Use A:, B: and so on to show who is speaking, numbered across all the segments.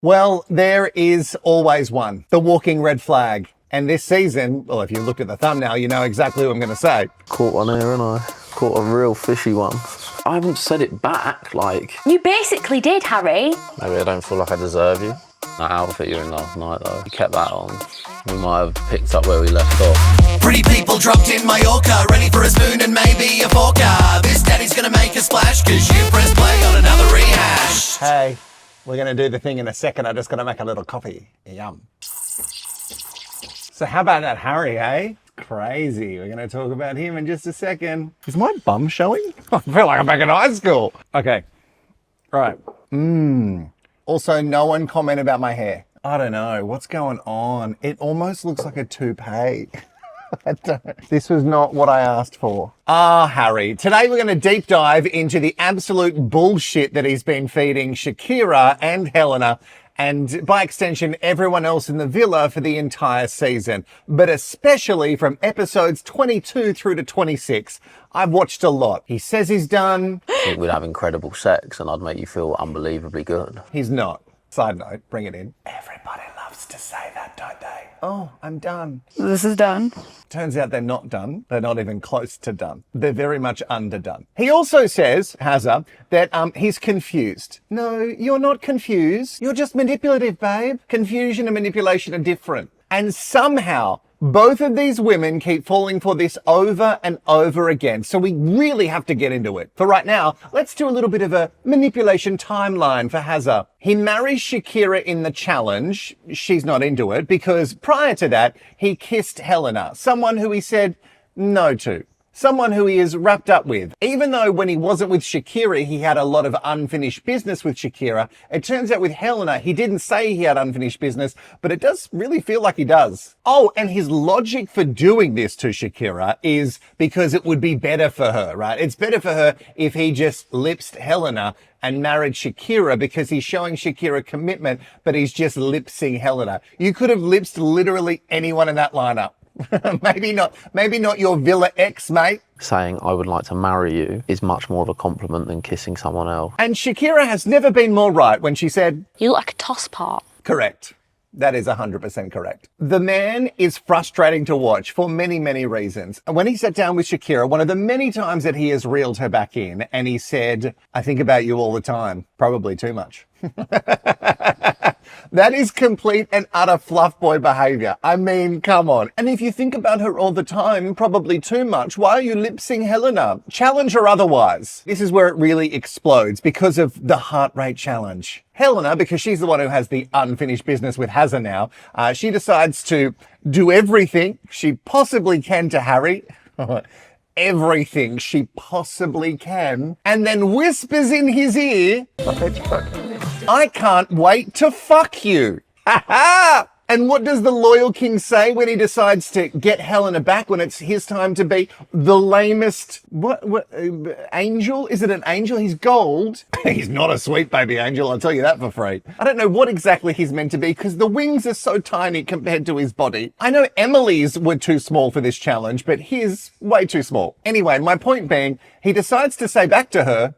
A: Well, there is always one. The walking red flag. And this season, well, if you look at the thumbnail, you know exactly what I'm going to say.
B: Caught one here, and I caught a real fishy one. I haven't said it back, like...
C: You basically did, Harry.
B: Maybe I don't feel like I deserve you. That outfit you're in last night, though, you kept that on. We might have picked up where we left off.
D: Pretty people dropped in Mallorca, ready for a spoon and maybe a forker. This daddy's gonna make a splash, cause you press play on another rehash.
A: Hey, we're going to do the thing in a second. I just got to make a little coffee. Yum. So how about that Harry, eh? Crazy. We're going to talk about him in just a second. Is my bum showing? I feel like I'm back in high school. Okay. Right. Also, no one comment about my hair. I don't know. What's going on? It almost looks like a toupee. This was not what I asked for. Harry. Today we're going to deep dive into the absolute bullshit that he's been feeding Shakira and Helena, and by extension, everyone else in the villa for the entire season, but especially from episodes 22 through to 26. I've watched a lot. He says he's done.
B: I think we'd have incredible sex and I'd make you feel unbelievably good.
A: He's not. Side note, bring it in. Everybody loves to say that, don't they? Oh, I'm done.
C: This is done.
A: Turns out they're not done. They're not even close to done. They're very much underdone. He also says, Hazza, that he's confused. No, you're not confused. You're just manipulative, babe. Confusion and manipulation are different. And somehow, both of these women keep falling for this over and over again. So we really have to get into it. For right now, let's do a little bit of a manipulation timeline for Hazza. He marries Shakira in the challenge. She's not into it because prior to that, he kissed Helena, someone who he said no to. Someone who he is wrapped up with. Even though when he wasn't with Shakira, he had a lot of unfinished business with Shakira, it turns out with Helena, he didn't say he had unfinished business, but it does really feel like he does. Oh, and his logic for doing this to Shakira is because it would be better for her, right? It's better for her if he just lipsed Helena and married Shakira because he's showing Shakira commitment, but he's just lipsing Helena. You could have lipsed literally anyone in that lineup. Maybe not your Villa ex, mate.
B: Saying I would like to marry you is much more of a compliment than kissing someone else.
A: And Shakira has never been more right when she said,
C: You look like a toss pot.
A: Correct. That is 100% correct. The man is frustrating to watch for many, many reasons. When he sat down with Shakira, one of the many times that he has reeled her back in, and he said, I think about you all the time. Probably too much. That is complete and utter fluff boy behavior. I mean, come on. And if you think about her all the time, probably too much, why are you lip-syncing Helena? Challenge or otherwise. This is where it really explodes because of the heart rate challenge. Helena, because she's the one who has the unfinished business with Hazza now, she decides to do everything she possibly can to Harry. Everything she possibly can. And then whispers in his ear, I can't wait to fuck you. Ha ha! And what does the loyal king say when he decides to get Helena back when it's his time to be the lamest, angel? Is it an angel? He's gold. He's not a sweet baby angel, I'll tell you that for free. I don't know what exactly he's meant to be because the wings are so tiny compared to his body. I know Emily's were too small for this challenge, but his way too small. Anyway, my point being, he decides to say back to her,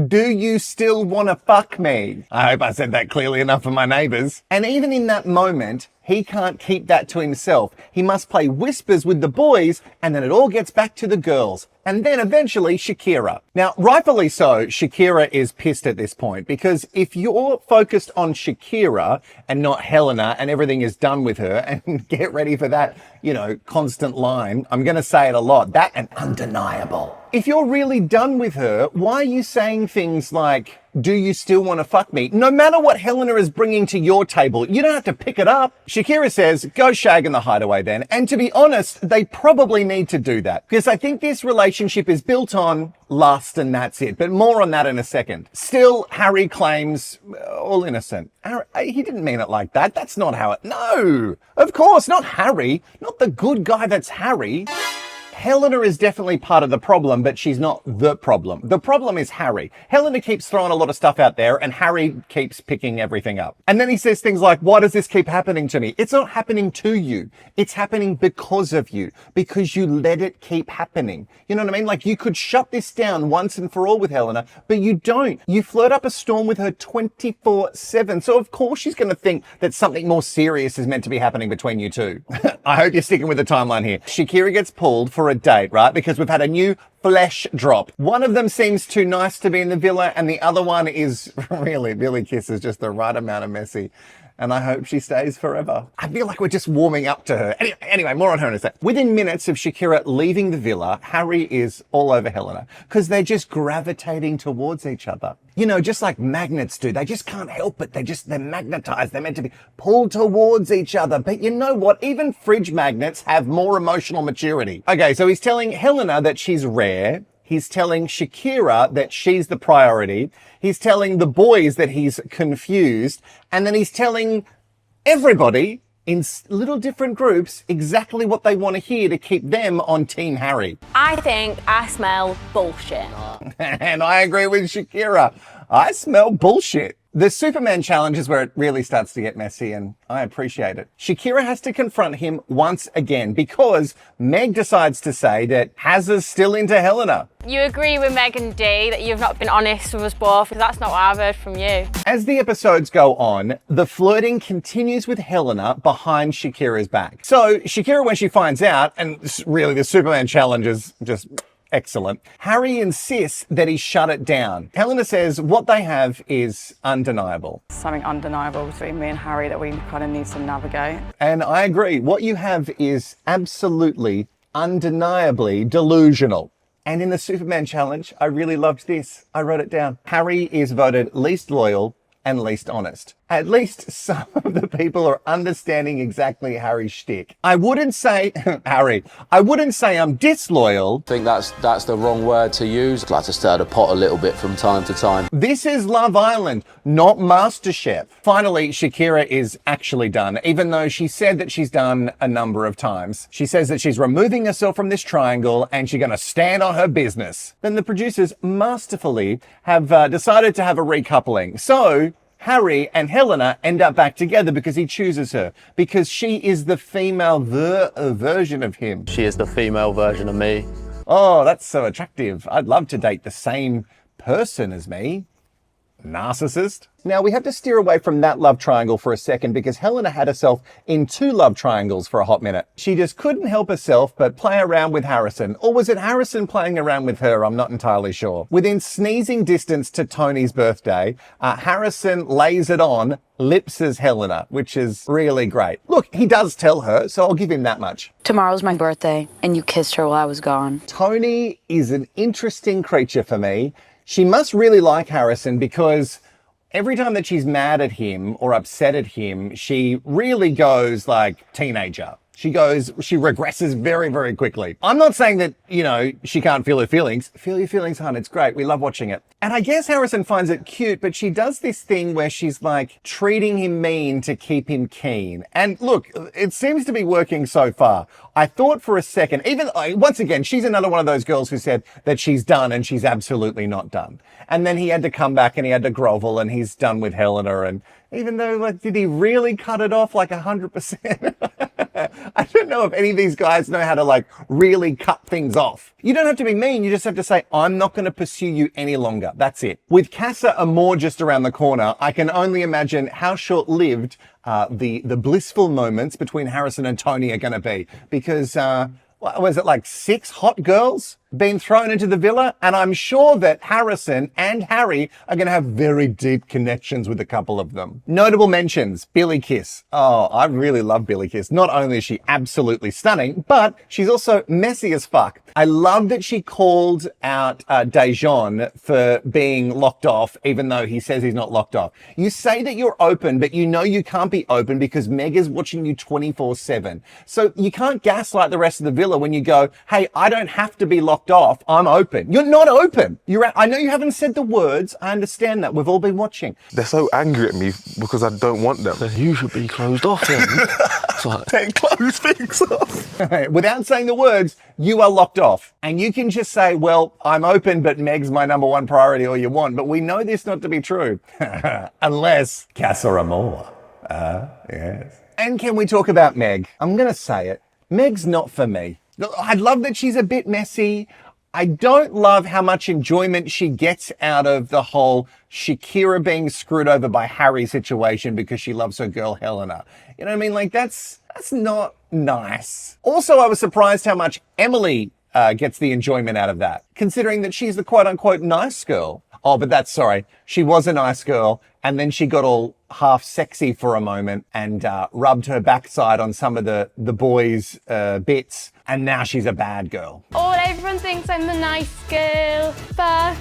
A: do you still want to fuck me? I hope I said that clearly enough for my neighbours. And even in that moment, he can't keep that to himself. He must play whispers with the boys, and then it all gets back to the girls. And then eventually Shakira. Now, rightfully so, Shakira is pissed at this point because if you're focused on Shakira and not Helena and everything is done with her, and get ready for that, constant line, I'm going to say it a lot, that and undeniable. If you're really done with her, why are you saying things like, do you still want to fuck me? No matter what Helena is bringing to your table, you don't have to pick it up. Shakira says, go shag in the hideaway then. And to be honest, they probably need to do that because I think this relationship is built on lust and that's it. But more on that in a second. Still, Harry claims all innocent. He didn't mean it like that. That's not how it... No, of course, not Harry. Not the good guy that's Harry. Helena is definitely part of the problem, but she's not the problem. The problem is Harry. Helena keeps throwing a lot of stuff out there and Harry keeps picking everything up. And then he says things like, why does this keep happening to me? It's not happening to you. It's happening because of you, because you let it keep happening. You know what I mean? Like, you could shut this down once and for all with Helena, but you don't. You flirt up a storm with her 24/7. So of course she's going to think that something more serious is meant to be happening between you two. I hope you're sticking with the timeline here. Shakira gets pulled for a date, right? Because we've had a new flesh drop. One of them seems too nice to be in the villa, and the other one is really, Billykiss is just the right amount of messy. And I hope she stays forever. I feel like we're just warming up to her. Anyway, more on her in a sec. Within minutes of Shakira leaving the villa, Harry is all over Helena because they're just gravitating towards each other. You know, just like magnets do. They just can't help it. They're magnetized. They're meant to be pulled towards each other. But you know what? Even fridge magnets have more emotional maturity. Okay, so he's telling Helena that she's rare. He's telling Shakira that she's the priority. He's telling the boys that he's confused. And then he's telling everybody in little different groups exactly what they want to hear to keep them on Team Harry.
C: I think I smell bullshit.
A: And I agree with Shakira. I smell bullshit. The Superman challenge is where it really starts to get messy, and I appreciate it. Shakira has to confront him once again because Meg decides to say that Hazza's still into Helena.
E: You agree with Meg and D that you've not been honest with us both, because that's not what I've heard from you.
A: As the episodes go on, the flirting continues with Helena behind Shakira's back. So Shakira, when she finds out, and really the Superman challenge is just excellent, Harry insists that he shut it down. Helena says what they have is undeniable.
F: Something undeniable between me and Harry that we kind of need to navigate.
A: And I agree. What you have is absolutely, undeniably delusional. And in the Superman challenge, I really loved this. I wrote it down. Harry is voted least loyal and least honest. At least some of the people are understanding exactly Harry's shtick. I wouldn't say, Harry, I wouldn't say I'm disloyal.
B: I think that's the wrong word to use. I'd like to stir the pot a little bit from time to time.
A: This is Love Island, not MasterChef. Finally, Shakira is actually done, even though she said that she's done a number of times. She says that she's removing herself from this triangle and she's gonna stand on her business. Then the producers masterfully have decided to have a recoupling. So Harry and Helena end up back together because he chooses her, because she is the female version of him.
B: She is the female version of me.
A: Oh, that's so attractive. I'd love to date the same person as me. Narcissist. Now, we have to steer away from that love triangle for a second because Helena had herself in 2 love triangles for a hot minute. She just couldn't help herself but play around with Harrison. Or was it Harrison playing around with her? I'm not entirely sure. Within sneezing distance to Toni's birthday, Harrison lays it on, lipses Helena, which is really great. Look, he does tell her, so I'll give him that much.
G: Tomorrow's my birthday, and you kissed her while I was gone.
A: Toni is an interesting creature for me. She must really like Harrison because every time that she's mad at him or upset at him, she really goes like teenager. She regresses very, very quickly. I'm not saying that, you know, she can't feel her feelings. Feel your feelings, hon. It's great. We love watching it. And I guess Harrison finds it cute, but she does this thing where she's like treating him mean to keep him keen. And look, it seems to be working so far. I thought for a second, once again, she's another one of those girls who said that she's done and she's absolutely not done. And then he had to come back and he had to grovel and he's done with Helena. And even though, like, did he really cut it off like 100%? I don't know if any of these guys know how to like really cut things off. You don't have to be mean. You just have to say, I'm not going to pursue you any longer. That's it. With Casa Amor just around the corner, I can only imagine how short-lived the blissful moments between Harrison and Toni are going to be. Because, was it like 6 hot girls being thrown into the villa? And I'm sure that Harrison and Harry are going to have very deep connections with a couple of them. Notable mentions, Billykiss. Oh, I really love Billykiss. Not only is she absolutely stunning, but she's also messy as fuck. I love that she called out Delusion for being locked off, even though he says he's not locked off. You say that you're open, but you know you can't be open because Meg is watching you 24/7. So you can't gaslight the rest of the villa when you go, hey, I don't have to be locked off. I'm open. You're not open. I know you haven't said the words. I understand that. We've all been watching.
H: They're so angry at me because I don't want them.
B: Then you should be closed off then. Like,
A: Take clothes things off. Without saying the words, you are locked off. And you can just say, well, I'm open, but Meg's my number one priority all you want. But we know this not to be true. Unless Casa Amor. Yes. And can we talk about Meg? I'm going to say it. Meg's not for me. I love that she's a bit messy. I don't love how much enjoyment she gets out of the whole Shakira being screwed over by Harry situation because she loves her girl Helena. You know what I mean? Like, that's not nice. Also, I was surprised how much Emily gets the enjoyment out of that, considering that she's the quote-unquote nice girl. Oh, but sorry, she was a nice girl, and then she got all half sexy for a moment and rubbed her backside on some of the boys' bits, and now she's a bad girl.
E: Oh, everyone thinks I'm the nice girl, but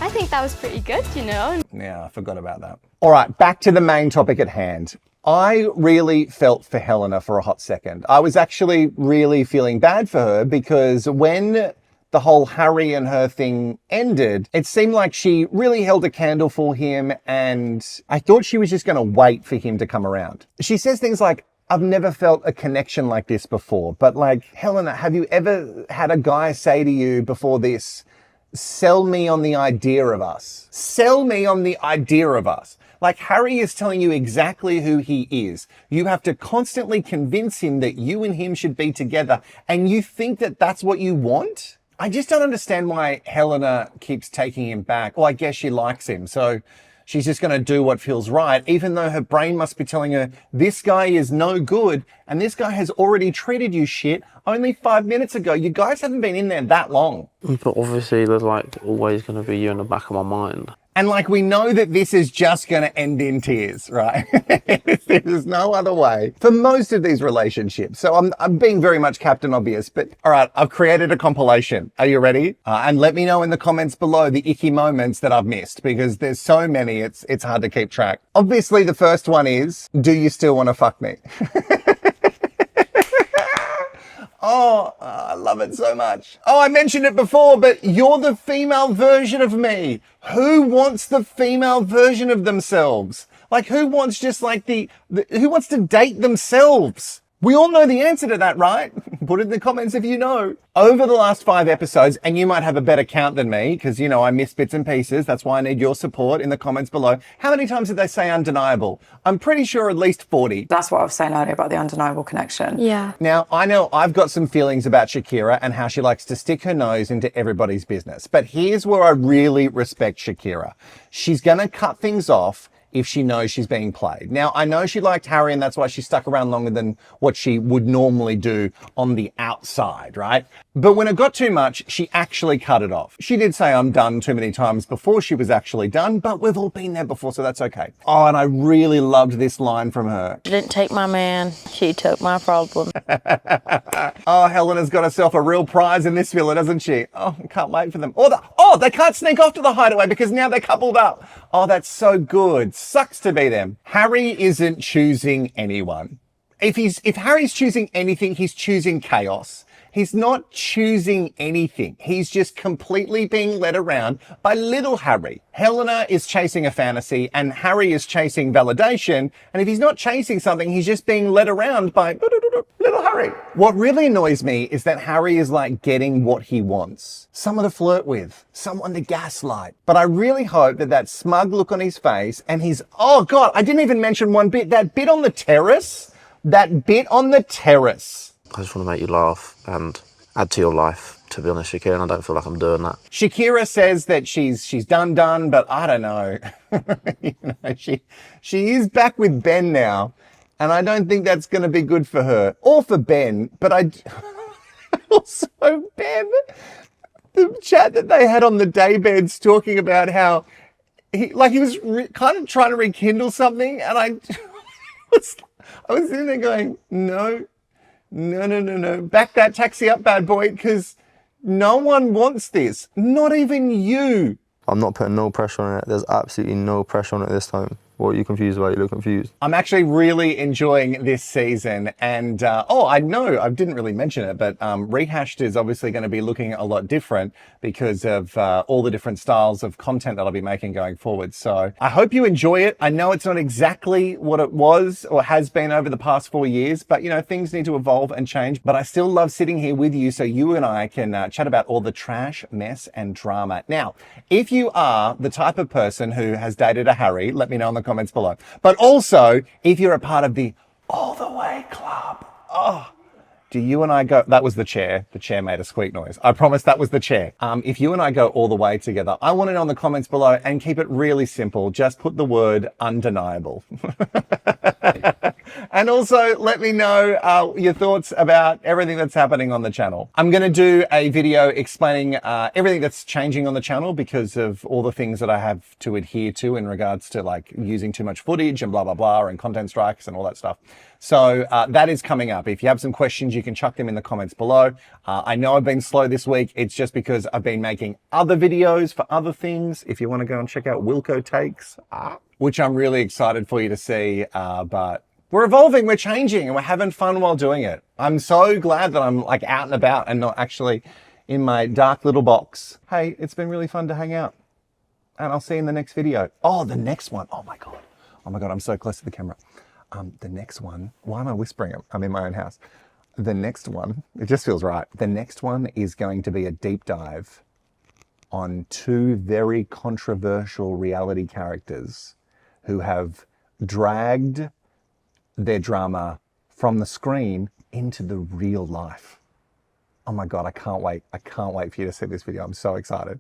E: I think that was pretty good, you know.
A: Yeah, I forgot about that. All right, back to the main topic at hand. I really felt for Helena for a hot second. I was actually really feeling bad for her because when the whole Harry and her thing ended, it seemed like she really held a candle for him, and I thought she was just going to wait for him to come around. She says things like, I've never felt a connection like this before. But like, Helena, have you ever had a guy say to you before this, sell me on the idea of us? Sell me on the idea of us. Like, Harry is telling you exactly who he is. You have to constantly convince him that you and him should be together, and you think that that's what you want? I just don't understand why Helena keeps taking him back. Well, I guess she likes him, so she's just going to do what feels right, even though her brain must be telling her, this guy is no good, and this guy has already treated you shit only 5 minutes ago. You guys haven't been in there that long.
B: but obviously there's like always going to be you in the back of my mind.
A: And like, we know that this is just going to end in tears, right? There's no other way for most of these relationships. So I'm being very much Captain Obvious, but all right, I've created a compilation. Are you ready? And let me know in the comments below the icky moments that I've missed, because there's so many, it's hard to keep track. Obviously, the first one is, do you still want to fuck me? Oh, I love it so much. Oh, I mentioned it before, but you're the female version of me. Who wants the female version of themselves? Like, who wants just like who wants to date themselves? We all know the answer to that, right? Put it in the comments if you know. Over the last 5 episodes, and you might have a better count than me, because, you know, I miss bits and pieces. That's why I need your support in the comments below. How many times did they say undeniable? I'm pretty sure at least 40.
F: That's what I was saying earlier about the undeniable connection.
C: Yeah.
A: Now, I know I've got some feelings about Shakira and how she likes to stick her nose into everybody's business. But here's where I really respect Shakira. She's going to cut things off if she knows she's being played. Now, I know she liked Harry, and that's why she stuck around longer than what she would normally do on the outside, right? But when it got too much, she actually cut it off. She did say I'm done too many times before she was actually done, but we've all been there before, so that's okay. Oh, and I really loved this line from her.
C: She didn't take my man, she took my problem.
A: Oh, Helena's got herself a real prize in this villa, doesn't she? Oh, I can't wait for them. They can't sneak off to the hideaway because now they're coupled up. Oh, that's so good. Sucks to be them. Harry isn't choosing anyone. If Harry's choosing anything, he's choosing chaos. He's not choosing anything. He's just completely being led around by little Harry. Helena is chasing a fantasy and Harry is chasing validation. And if he's not chasing something, he's just being led around by little Harry. What really annoys me is that Harry is like getting what he wants. Someone to flirt with, someone to gaslight. But I really hope that smug look on his face and oh God, I didn't even mention one bit, that bit on the terrace.
B: I just want to make you laugh and add to your life, to be honest, Shakira, and I don't feel like I'm doing that.
A: Shakira says that she's done, but I don't know. You know, she is back with Ben now, and I don't think that's going to be good for her or for Ben. But also Ben, the chat that they had on the daybeds talking about how he was kind of trying to rekindle something, and I was sitting there going, no. Back that taxi up, bad boy, because no one wants this. Not even you.
H: I'm not putting no pressure on it. There's absolutely no pressure on it this time.
B: What are you confused about? You look confused.
A: I'm actually really enjoying this season. And, I know I didn't really mention it, but Rehashed is obviously going to be looking a lot different because of all the different styles of content that I'll be making going forward. So I hope you enjoy it. I know it's not exactly what it was or has been over the past 4 years, but you know, things need to evolve and change. But I still love sitting here with you so you and I can chat about all the trash, mess, and drama. Now, if you are the type of person who has dated a Harry, let me know in the comments below. But also, if you're a part of the All the Way Club, do you and I go, that was the chair made a squeak noise. I promise that was the chair. If you and I go all the way together, I want to know in the comments below, and keep it really simple. Just put the word undeniable. And also let me know your thoughts about everything that's happening on the channel. I'm going to do a video explaining everything that's changing on the channel because of all the things that I have to adhere to in regards to like using too much footage and blah, blah, blah, and content strikes and all that stuff. So that is coming up. If you have some questions, you can chuck them in the comments below. I know I've been slow this week. It's just because I've been making other videos for other things. If you want to go and check out Wilko Takes, which I'm really excited for you to see, but we're evolving, we're changing, and we're having fun while doing it. I'm so glad that I'm like out and about and not actually in my dark little box. Hey, it's been really fun to hang out, and I'll see you in the next video. Oh, the next one. Oh my God, I'm so close to the camera. The next one, why am I whispering? I'm in my own house. The next one, it just feels right. The next one is going to be a deep dive on 2 very controversial reality characters who have dragged their drama from the screen into the real life. Oh my God, I can't wait. I can't wait for you to see this video. I'm so excited.